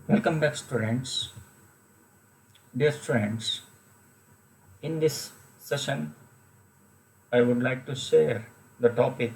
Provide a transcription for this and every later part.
Welcome back, students. Dear students, in this session, I would like to share the topic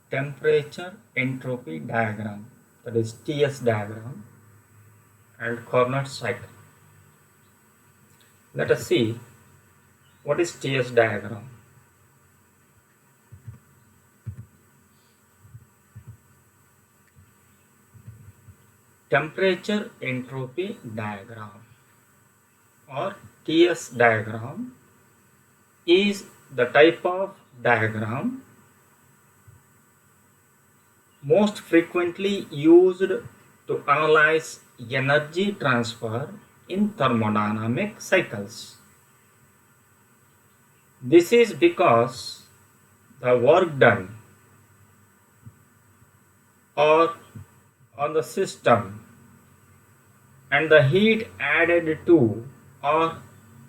temperature entropy diagram, that is TS diagram and Carnot cycle. Let us see what is TS diagram. Temperature entropy diagram or TS diagram is the type of diagram most frequently used to analyze energy transfer in thermodynamic cycles. This is because the work done or on the system and the heat added to or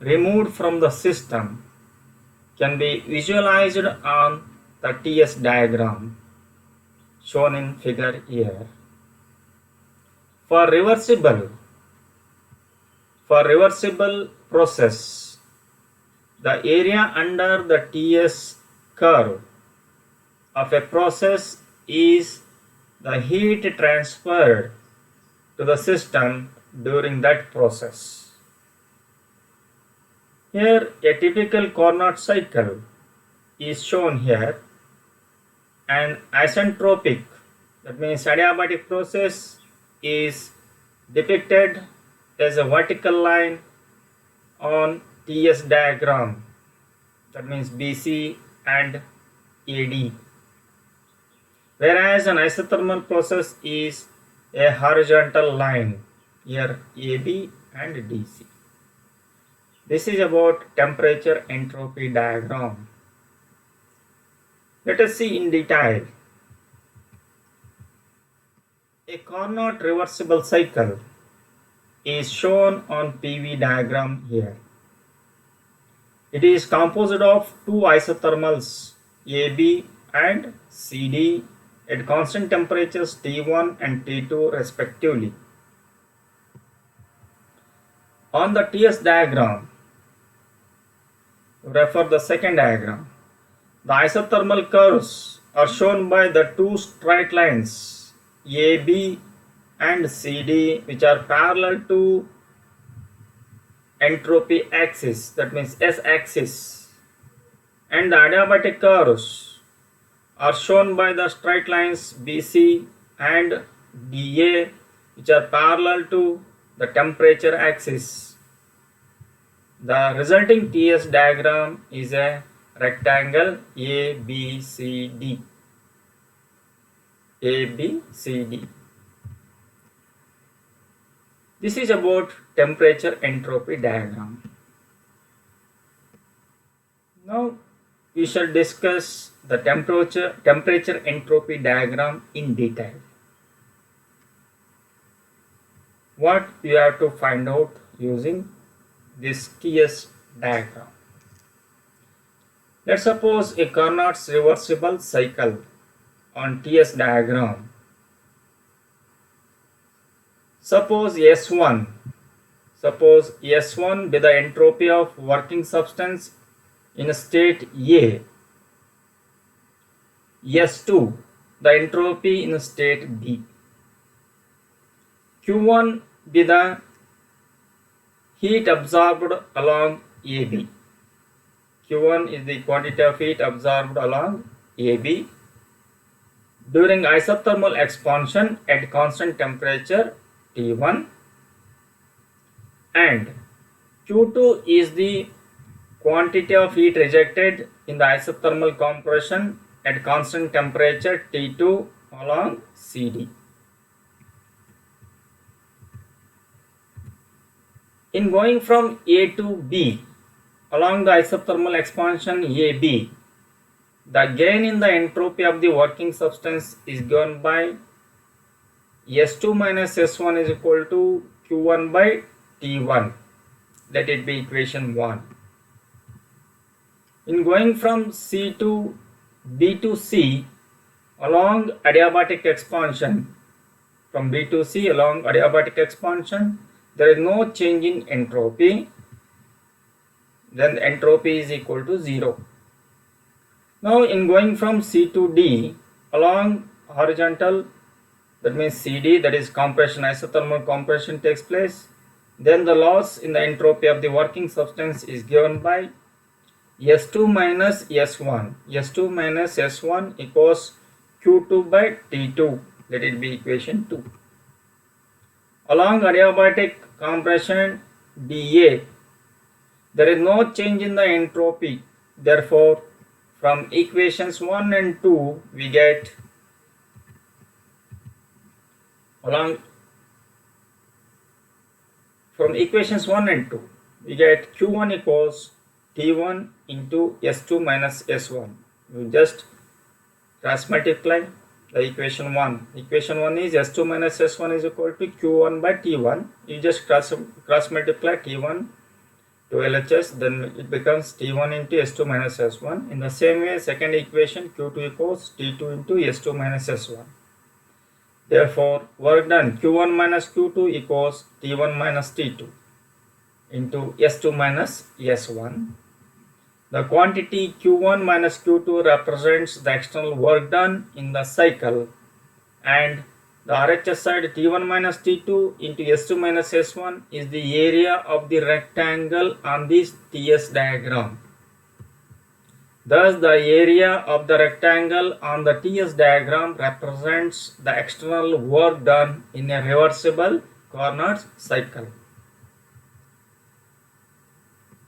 removed from the system can be visualized on the TS diagram shown in figure here. For reversible process, the area under the TS curve of a process is the heat transferred to the system during that process. Here a typical Carnot cycle is shown here. An isentropic, that means adiabatic process, is depicted as a vertical line on TS diagram, that means BC and AD, whereas an isothermal process is a horizontal line, here AB and DC. This is about temperature entropy diagram. Let us see in detail. A Carnot reversible cycle is shown on PV diagram here. It is composed of two isothermals AB and CD at constant temperatures T1 and T2 respectively. On the TS diagram, refer the second diagram. The isothermal curves are shown by the two straight lines AB and CD, which are parallel to entropy axis, that means S axis, and the adiabatic curves are shown by the straight lines BC and DA, which are parallel to the temperature axis. The resulting TS diagram is a rectangle ABCD. This is about temperature entropy diagram. Now we shall discuss the temperature entropy diagram in detail. What you have to find out using this TS diagram. Let's suppose a Carnot's reversible cycle on TS diagram. Suppose S1 be the entropy of working substance in state A. S2 the entropy in state B. Q1 be the heat absorbed along AB. Q1 is the quantity of heat absorbed along AB during isothermal expansion at constant temperature T1, and Q2 is the quantity of heat rejected in the isothermal compression at constant temperature T2 along CD. In going from A to B along the isothermal expansion AB, the gain in the entropy of the working substance is given by S2 minus S1 is equal to Q1 by T1. Let it be equation 1. In going from C to B to C along adiabatic expansion, from B to C along adiabatic expansion, there is no change in entropy, then the entropy is equal to 0. Now in going from C to D along horizontal, that means CD, that is compression, isothermal compression takes place, then the loss in the entropy of the working substance is given by S2 minus S1. S2 minus S1 equals Q2 by T2. Let it be equation 2. Along adiabatic compression dA, there is no change in the entropy. Therefore, from equations 1 and 2, we get from equations 1 and 2, we get Q1 equals T1 into S2 minus S1. We just cross multiply the equation 1. Equation 1 is S2 minus S1 is equal to Q1 by T1. You just cross multiply T1 to LHS, then it becomes T1 into S2 minus S1. In the same way, second equation Q2 equals T2 into S2 minus S1. Therefore, work done Q1 minus Q2 equals T1 minus T2 into S2 minus S1. The quantity Q1 minus Q2 represents the external work done in the cycle, and the RHS side T1 minus T2 into S2 minus S1 is the area of the rectangle on this TS diagram. Thus, the area of the rectangle on the TS diagram represents the external work done in a reversible Carnot cycle.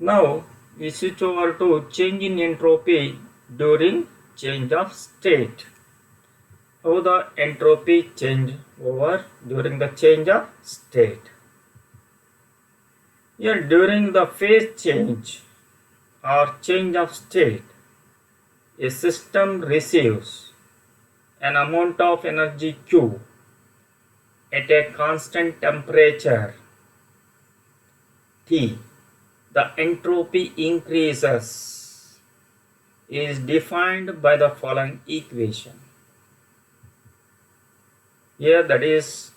Now, we switch over to change in entropy during change of state. How the entropy change over during the change of state. Here, during the phase change or change of state, a system receives an amount of energy Q at a constant temperature T. The entropy increases is defined by the following equation. Here, that is,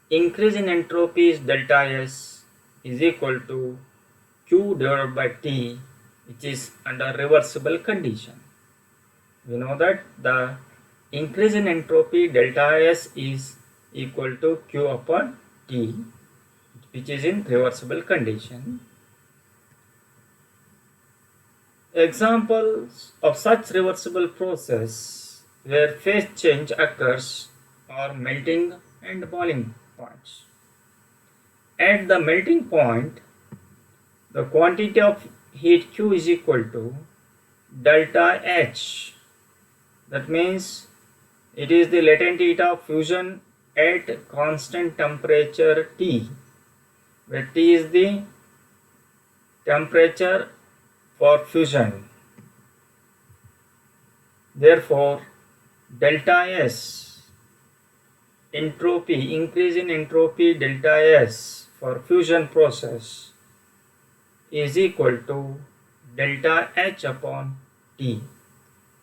increase in entropy is delta S is equal to Q divided by T, which is under reversible condition. We know that the increase in entropy delta S is equal to Q upon T, which is in reversible condition. Examples of such reversible process where phase change occurs are melting and boiling points. At the melting point, the quantity of heat Q is equal to delta H. That means it is the latent heat of fusion at constant temperature T, where T is the temperature for fusion. Therefore, delta S, entropy, increase in entropy delta S for fusion process is equal to delta H upon T.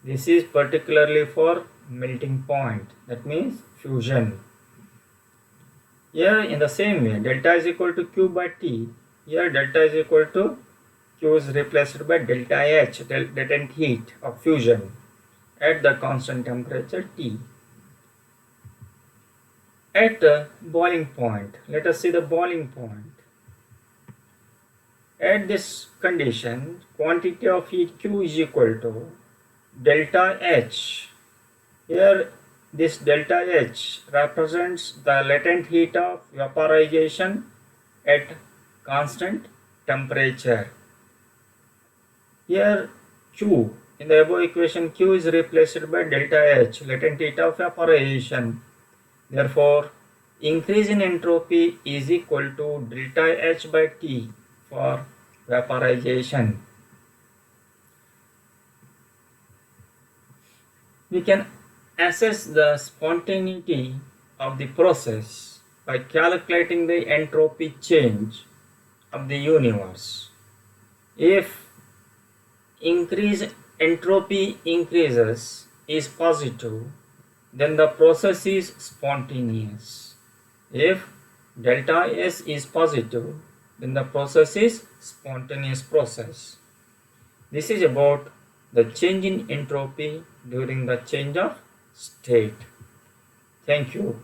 This is particularly for melting point, that means fusion. Here in the same way, delta is equal to Q by T. Here delta is equal to Q is replaced by delta H, latent heat of fusion at the constant temperature T. At the boiling point, let us see the boiling point. At this condition, quantity of heat Q is equal to delta H. Here this delta H represents the latent heat of vaporization at constant temperature. Here Q, in the above equation, Q is replaced by delta H, latent heat of vaporization. Therefore, increase in entropy is equal to delta H by T for vaporization. We can assess the spontaneity of the process by calculating the entropy change of the universe. If entropy increases is positive, then the process is spontaneous. If delta S is positive, then the process is spontaneous process. This is about the change in entropy during the change of state. Thank you.